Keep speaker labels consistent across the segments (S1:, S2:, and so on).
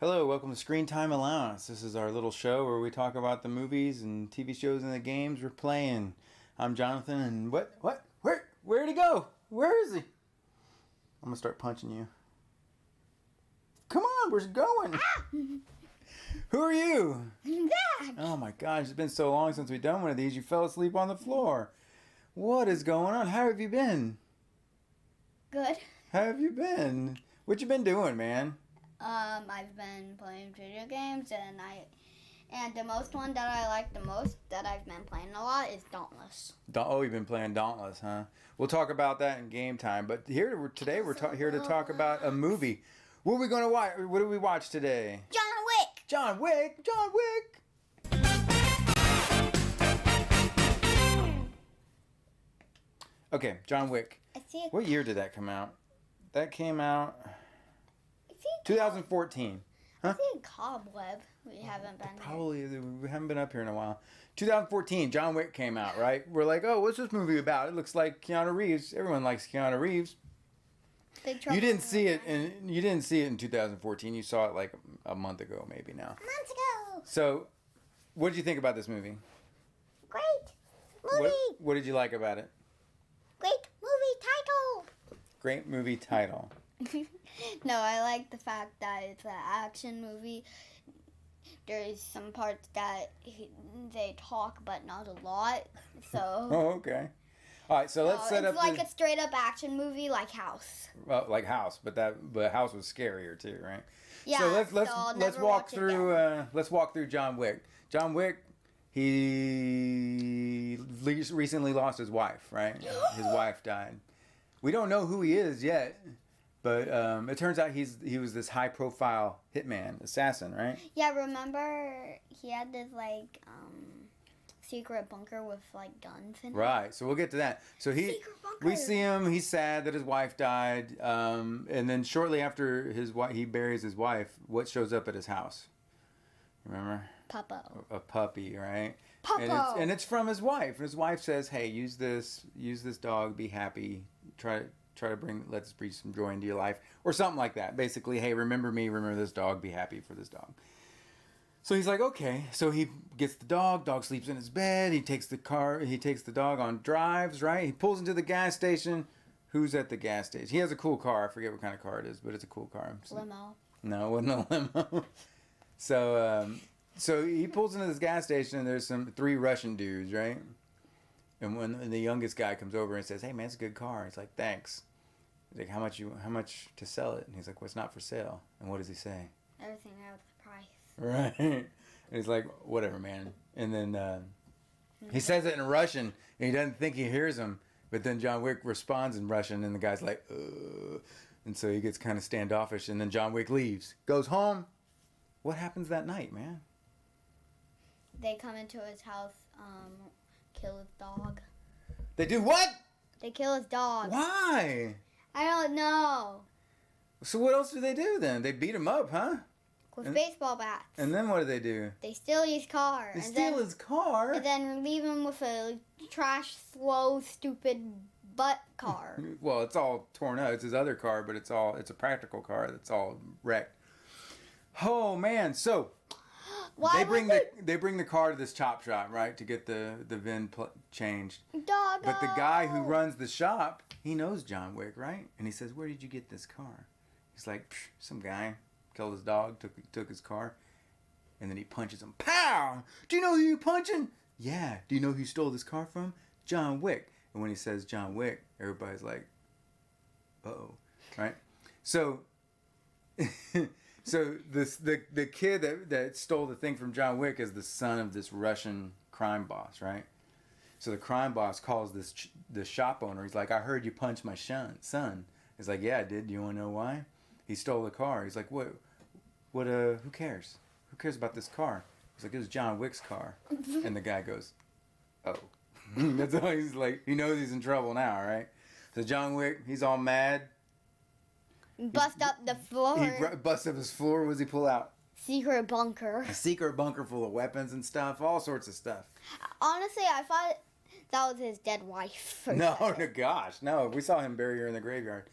S1: Hello, welcome to Screen Time Allowance. This is our little show where we talk about the movies and TV shows and the games we're playing. I'm Jonathan, and where'd he go? Where is he? I'm gonna start punching you. Come on, where's it going? Who are you?
S2: Zack.
S1: Oh my gosh, it's been so long since we've done one of these. You fell asleep on the floor. What is going on? How have you been?
S2: Good.
S1: How have you been? What you been doing, man?
S2: I've been playing video games, and the most one that I like the most that I've been playing a lot is Dauntless.
S1: Oh, you've been playing Dauntless, huh? We'll talk about that in game time. But today we're here to talk about a movie. What are we going to watch? What did we watch today?
S2: John Wick.
S1: John Wick. Okay, John Wick. What year did that come out? That came out 2014. Huh?
S2: I see a cobweb. We haven't
S1: been up here in a while. 2014, John Wick came out, right? We're like, oh, what's this movie about? It looks like Keanu Reeves. Everyone likes Keanu Reeves. You didn't see it in 2014. You saw it like a month ago, maybe now.
S2: Months ago.
S1: So, what did you think about this movie?
S2: Great movie.
S1: What did you like about it?
S2: Great movie title.
S1: Great movie title.
S2: No, I like the fact that it's an action movie. There's some parts that they talk, but not a lot. So.
S1: Oh, okay. All right, so let's set up.
S2: It's like a straight up action movie, like House.
S1: Well, like House, but House was scarier too, right?
S2: Yeah.
S1: So let's walk through. Let's walk through John Wick. John Wick, he recently lost his wife, right? His wife died. We don't know who he is yet. But it turns out he was this high profile hitman, assassin, right?
S2: Yeah, remember he had this secret bunker with guns in it?
S1: Right, so we'll get to that. So we see him, he's sad that his wife died, and then shortly after he buries his wife, what shows up at his house? Remember?
S2: Puppo.
S1: A puppy, right?
S2: Puppo.
S1: And it's from his wife. His wife says, "Hey, use this dog, be happy, let's bring some joy into your life," or something like that. Basically, hey, remember me, remember this dog, be happy for this dog. So he's like, okay. So he gets the dog sleeps in his bed, he takes the dog on drives, right? He pulls into the gas station. Who's at the gas station? He has a cool car, I forget what kind of car it is, but it's a cool car.
S2: Limo.
S1: No, it wasn't a limo. So he pulls into this gas station, and there's three Russian dudes, right? And when the youngest guy comes over and says, "Hey man, it's a good car," he's like, "Thanks." He's like, "How much to sell it?" And he's like, "Well, it's not for sale." And what does he say?
S2: Everything out of the price.
S1: Right. And he's like, "Whatever, man." And then he says it in Russian, and he doesn't think he hears him. But then John Wick responds in Russian, and the guy's like, "Ugh." And so he gets kind of standoffish, and then John Wick leaves, goes home. What happens that night, man?
S2: They come into his house, kill his dog.
S1: They do what?
S2: They kill his dog.
S1: Why?
S2: I don't know.
S1: So what else do they do then? They beat him up, huh?
S2: With baseball bats.
S1: And then what do?
S2: They steal his car.
S1: They steal his car?
S2: And then leave him with a trash, slow, stupid butt car.
S1: Well, it's all torn up. It's his other car, but it's a practical car that's all wrecked. Oh man, so they bring the car to this chop shop, right, to get the VIN changed.
S2: Doggo.
S1: But the guy who runs the shop, he knows John Wick, right? And he says, "Where did you get this car?" He's like, "Some guy killed his dog, took his car," and then he punches him. Pow! Do you know who you're punching? Yeah. Do you know who you stole this car from? John Wick. And when he says John Wick, everybody's like, "Uh-oh," right? So. So the kid that stole the thing from John Wick is the son of this Russian crime boss, right? So the crime boss calls the shop owner. He's like, "I heard you punch my son." He's like, "Yeah, I did. Do you want to know why?" He stole the car. He's like, "What? Who cares? Who cares about this car?" He's like, "It was John Wick's car." And the guy goes, "Oh." That's all. He's like, he knows he's in trouble now, right? So John Wick, he's all mad.
S2: Bust up the floor.
S1: He bust up his floor. What does he pull out?
S2: secret bunker.
S1: A secret bunker full of weapons and stuff, all sorts of stuff.
S2: Honestly, I thought that was his dead wife.
S1: No, gosh, no. We saw him bury her in the graveyard.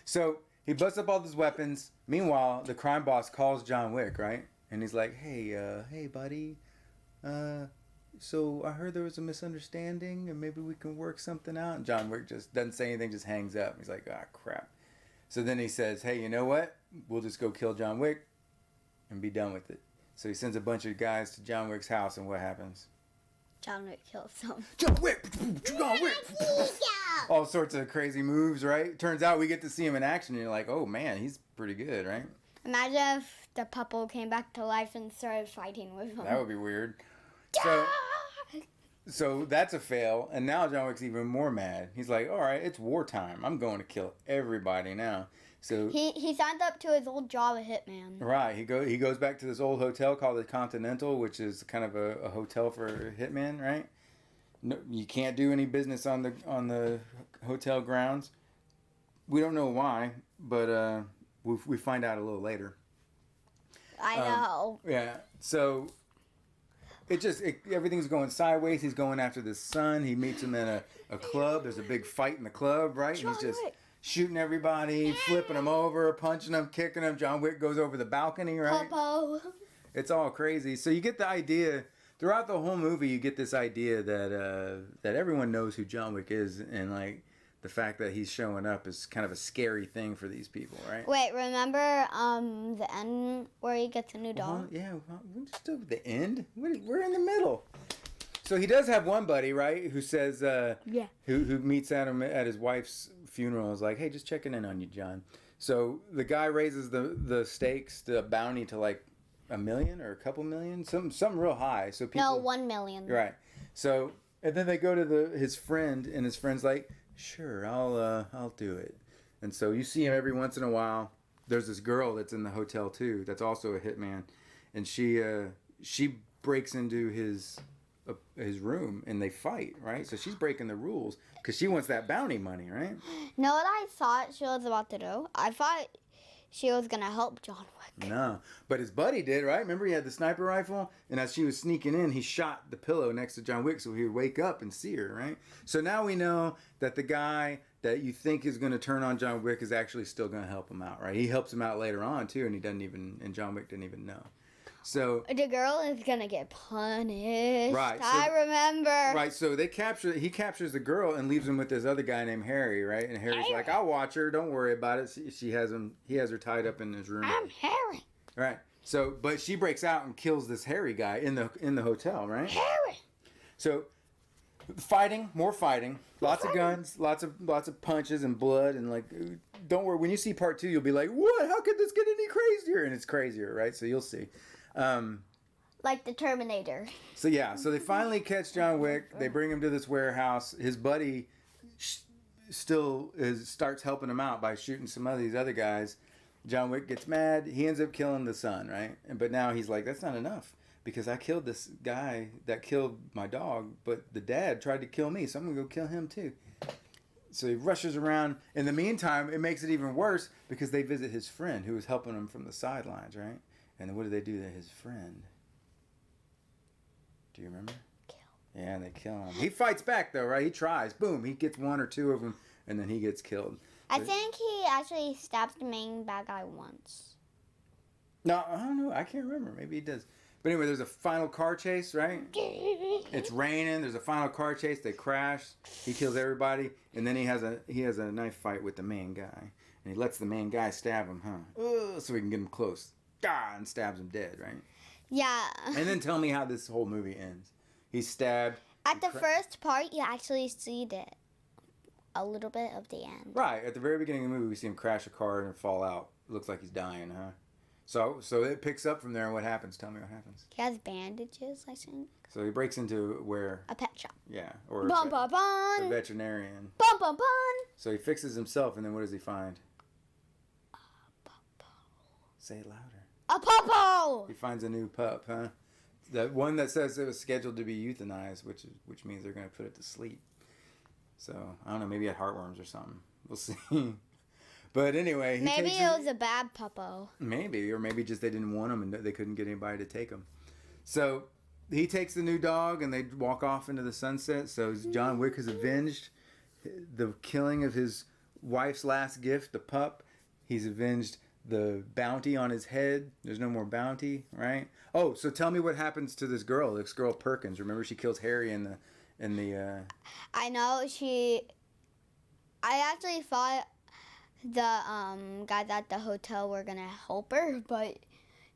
S1: So he busts up all these weapons. Meanwhile, the crime boss calls John Wick, right? And he's like, hey, buddy. So I heard there was a misunderstanding, and maybe we can work something out. And John Wick just doesn't say anything, just hangs up. He's like, crap. So then he says, hey, you know what? We'll just go kill John Wick and be done with it. So he sends a bunch of guys to John Wick's house, and what happens?
S2: John Wick kills him.
S1: John Wick! John Wick! All sorts of crazy moves, right? Turns out we get to see him in action, and you're like, oh man, he's pretty good, right?
S2: Imagine if the puppet came back to life and started fighting with him.
S1: That would be weird. So that's a fail, and now John Wick's even more mad. He's like, all right, it's wartime. I'm going to kill everybody now. So
S2: he signed up to his old job of hitman.
S1: Right. He goes back to this old hotel called the Continental, which is kind of a hotel for hitmen, right? No, you can't do any business on the hotel grounds. We don't know why, but we find out a little later.
S2: I know.
S1: Yeah. So everything's going sideways. He's going after this son. He meets him in a club. There's a big fight in the club, right?
S2: John
S1: He's just
S2: Wick.
S1: shooting everybody, flipping them over, punching them, kicking them. John Wick goes over the balcony, right?
S2: Popo.
S1: It's all crazy. So you get the idea throughout the whole movie. You get this idea that everyone knows who John Wick is, and like the fact that he's showing up is kind of a scary thing for these people, right?
S2: Wait, remember the end where he gets a new dog?
S1: We're still at the end. We're in the middle. So he does have one buddy, right, who says, who meets him at his wife's funeral. Is like, hey, just checking in on you, John. So the guy raises the stakes, the bounty to like $1 million or a couple million, something real high. So people,
S2: No, 1 million.
S1: right. So and then they go to his friend, and his friend's like, sure, I'll do it. And so you see him every once in a while. There's this girl that's in the hotel too, that's also a hitman, and she breaks into his room and they fight, right? So she's breaking the rules because she wants that bounty money, right?
S2: Know what I thought she was about to do? I thought she was gonna help John Wick.
S1: No, but his buddy did, right? Remember, he had the sniper rifle, and as she was sneaking in, he shot the pillow next to John Wick so he would wake up and see her, right? So now we know that the guy that you think is going to turn on John Wick is actually still going to help him out, right? He helps him out later on too, and John Wick didn't even know. So
S2: the girl is gonna get punished.
S1: Right. So,
S2: I remember.
S1: Right. So he captures the girl and leaves him with this other guy named Harry, right? And Harry's like, "I'll watch her. Don't worry about it." He has her tied up in his room.
S2: I'm Harry.
S1: Right. So, but she breaks out and kills this Harry guy in the hotel, right?
S2: Harry.
S1: So, more fighting, lots of guns, lots of punches and blood, and like, don't worry. When you see part 2, you'll be like, "What? How could this get any crazier?" And it's crazier, right? So you'll see.
S2: Like the Terminator.
S1: So they finally catch John Wick. They bring him to this warehouse. His buddy starts helping him out by shooting some of these other guys. John Wick gets mad. He ends up killing the son, right? But now he's like, that's not enough because I killed this guy that killed my dog, but the dad tried to kill me, so I'm gonna go kill him too. So he rushes around. In the meantime, it makes it even worse because they visit his friend who was helping him from the sidelines, right? And then what do they do to his friend? Do you remember?
S2: Kill.
S1: Yeah, they kill him. He fights back though, right? He tries. Boom. He gets 1 or 2 of them, and then he gets killed.
S2: I think he actually stabs the main bad guy once.
S1: No, I don't know. I can't remember. Maybe he does. But anyway, there's a final car chase, right? It's raining. There's a final car chase. They crash. He kills everybody, and then he has a knife fight with the main guy, and he lets the main guy stab him, so he can get him close. And stabs him dead, right?
S2: Yeah.
S1: And then tell me how this whole movie ends. He's stabbed.
S2: At the first part, you actually see a little bit of the end.
S1: Right. At the very beginning of the movie, we see him crash a car and fall out. It looks like he's dying, huh? So it picks up from there, and what happens? Tell me what happens.
S2: He has bandages, I think.
S1: So he breaks into where?
S2: A pet shop.
S1: Yeah. Or
S2: a
S1: veterinarian.
S2: Bum, bum, bum.
S1: So he fixes himself, and then what does he find?
S2: A puppo.
S1: Say it louder.
S2: A puppo!
S1: He finds a new pup, huh? That one that says it was scheduled to be euthanized, which means they're going to put it to sleep. So, I don't know, maybe it had heartworms or something. We'll see. But anyway, he
S2: Maybe
S1: takes
S2: it was a bad puppo.
S1: Maybe, or maybe just they didn't want him and they couldn't get anybody to take him. So he takes the new dog and they walk off into the sunset. So John Wick has avenged the killing of his wife's last gift, the pup. He's avenged the bounty on his head. There's no more bounty, right? Oh, so tell me what happens to this girl Perkins. Remember, she kills Harry in the.
S2: I know I actually thought the guys at the hotel were gonna help her, but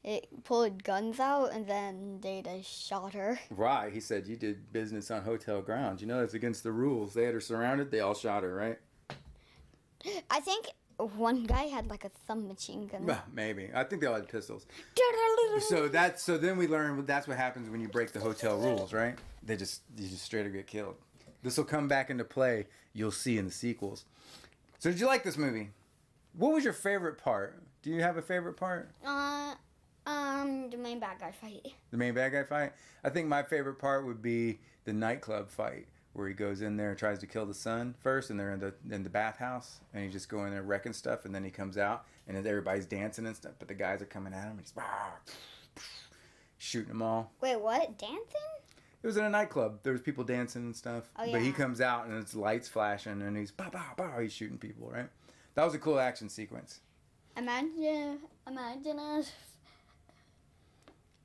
S2: it pulled guns out and then they just shot her.
S1: Right, he said you did business on hotel grounds. You know that's against the rules. They had her surrounded. They all shot her, right?
S2: I think one guy had like a submachine gun.
S1: Well, maybe. I think they all had pistols. So then we learn that's what happens when you break the hotel rules, right? You just straight up get killed. This will come back into play. You'll see in the sequels. So did you like this movie? What was your favorite part? Do you have a favorite part?
S2: The main bad guy fight.
S1: The main bad guy fight? I think my favorite part would be the nightclub fight where he goes in there and tries to kill the son first, and they're in the bathhouse, and he's just going there wrecking stuff, and then he comes out, and everybody's dancing and stuff, but the guys are coming at him, and he's shooting them all.
S2: Wait, what? Dancing?
S1: It was in a nightclub. There was people dancing and stuff.
S2: Oh, yeah.
S1: But he comes out, and it's lights flashing, and he's pow, pow, pow, he's shooting people, right? That was a cool action sequence.
S2: Imagine us.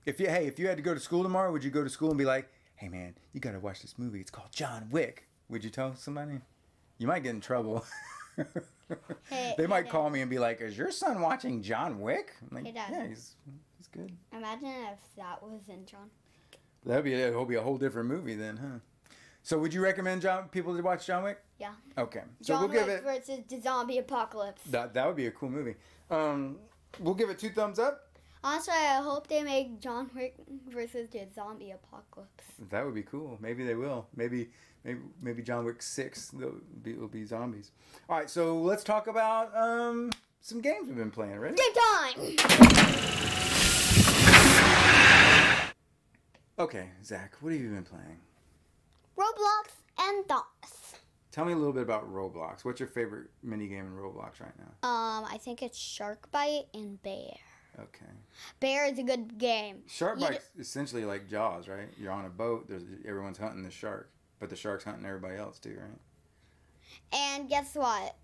S1: If you had to go to school tomorrow, would you go to school and be like, hey man, you gotta watch this movie. It's called John Wick. Would you tell somebody? You might get in trouble. They might call me and be like, is your son watching John Wick? I'm like, yeah, he's good.
S2: Imagine if that was in John Wick.
S1: That'll be a whole different movie then, huh? So would you recommend people to watch John Wick?
S2: Yeah.
S1: Okay. So
S2: John
S1: we'll give
S2: Wick
S1: it
S2: versus the zombie apocalypse.
S1: that would be a cool movie. We'll give it 2 thumbs up.
S2: Honestly, I hope they make John Wick versus the zombie apocalypse.
S1: That would be cool. Maybe they will. Maybe John Wick 6 will be zombies. All right, so let's talk about some games we've been playing. Ready?
S2: Game time!
S1: Okay, Zach, what have you been playing?
S2: Roblox and Dauntless.
S1: Tell me a little bit about Roblox. What's your favorite minigame in Roblox right now?
S2: I think it's Shark Bite and Bear.
S1: Okay.
S2: Bear is a good game.
S1: Shark Bite's essentially like Jaws, right? You're on a boat. Everyone's hunting the shark, but the shark's hunting everybody else too, right?
S2: And guess what?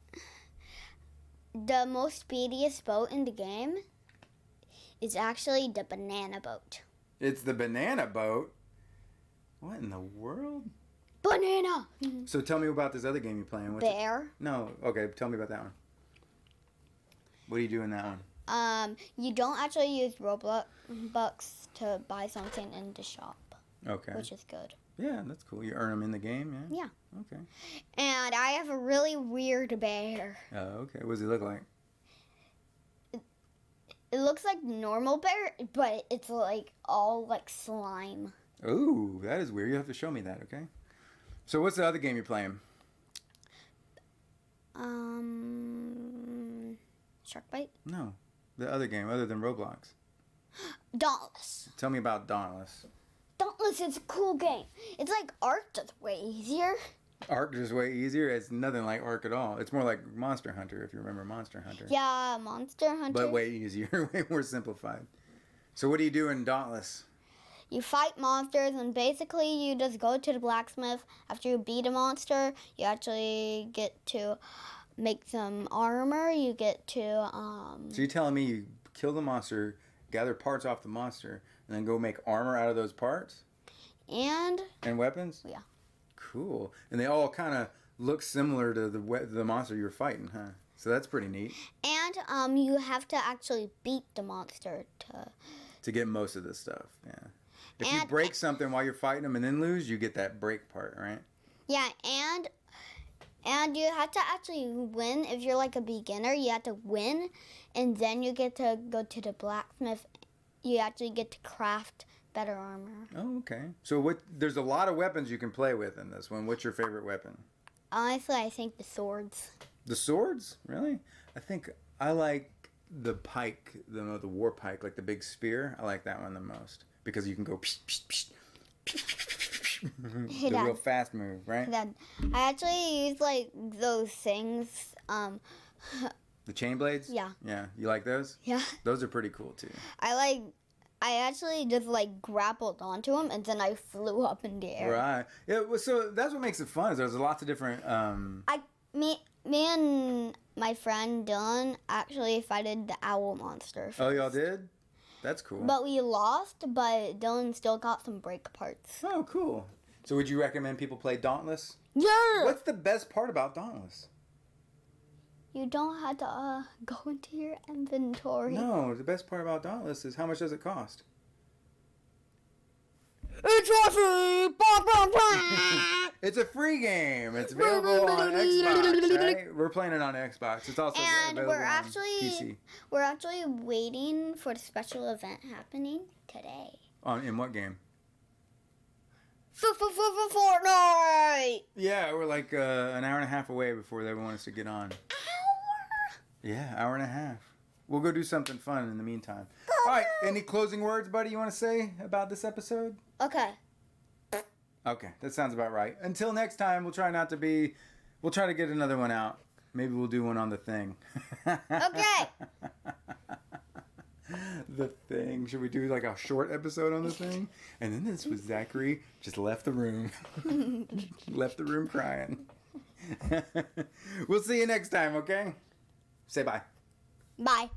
S2: The most speediest boat in the game is actually the banana boat.
S1: It's the banana boat? What in the world?
S2: Banana!
S1: So tell me about this other game you're playing. What's
S2: Bear.
S1: No, okay, tell me about that one. What do you do in that one?
S2: You don't actually use Roblox bucks to buy something in the shop.
S1: Okay.
S2: Which is good.
S1: Yeah, that's cool. You earn them in the game, yeah?
S2: Yeah.
S1: Okay.
S2: And I have a really weird bear.
S1: Oh, okay. What does he look like?
S2: It looks like normal bear, but it's like all like slime.
S1: Ooh, that is weird. You have to show me that, okay? So what's the other game you're playing?
S2: Shark Bite?
S1: No. The other game, other than Roblox.
S2: Dauntless.
S1: Tell me about Dauntless.
S2: Dauntless is a cool game. It's like Ark, just way easier.
S1: Ark is way easier. It's nothing like Ark at all. It's more like Monster Hunter, if you remember Monster Hunter.
S2: Yeah, Monster Hunter.
S1: But way easier, way more simplified. So what do you do in Dauntless?
S2: You fight monsters, and basically you just go to the blacksmith. After you beat a monster, you actually get to make some armor. You get to...
S1: So you're telling me you kill the monster, gather parts off the monster, and then go make armor out of those parts?
S2: And
S1: weapons?
S2: Yeah.
S1: Cool. And they all kind of look similar to the monster you're fighting, huh? So that's pretty neat.
S2: And you have to actually beat the monster
S1: to get most of this stuff, yeah. If you break something while you're fighting them and then lose, you get that break part, right?
S2: Yeah, and you have to actually win. If you're like a beginner, you have to win, and then you get to go to the blacksmith. You actually get to craft better armor.
S1: Oh, okay. So there's a lot of weapons you can play with in this one. What's your favorite weapon?
S2: Honestly, I think the swords.
S1: The swords? Really? I think I like the pike, the war pike, like the big spear. I like that one the most because you can go psh, psh, psh.
S2: Hey,
S1: the
S2: Dad.
S1: real fast move, right?
S2: Then I actually use like those things.
S1: The chain blades?
S2: Yeah.
S1: Yeah. You like those?
S2: Yeah.
S1: Those are pretty cool too.
S2: I actually just like grappled onto him and then I flew up in the air.
S1: Right. Yeah. Well, so that's what makes it fun. Is there's lots of different.
S2: Me and my friend Dylan actually fighted the owl monster.
S1: Oh, y'all did? That's cool.
S2: But we lost, but Dylan still got some break parts.
S1: Oh, cool. So would you recommend people play Dauntless?
S2: Yeah.
S1: What's the best part about Dauntless?
S2: You don't have to go into your inventory.
S1: No, the best part about Dauntless is how much does it cost?
S2: It's a free.
S1: It's a free game. It's available on Xbox, right? We're playing it on Xbox. It's also
S2: And
S1: available on PC.
S2: we're actually waiting for the special event happening today.
S1: In what game?
S2: Fortnite.
S1: Yeah, we're like an hour and a half away before they want us to get on. Yeah, hour and a half. We'll go do something fun in the meantime. All right, any closing words, buddy, you want to say about this episode?
S2: Okay.
S1: Okay, that sounds about right. Until next time, we'll try to get another one out. Maybe we'll do one on The Thing.
S2: Okay.
S1: The Thing. Should we do like a short episode on The Thing? And then this was Zachary just left the room. Left the room crying. We'll see you next time, okay? Say bye.
S2: Bye.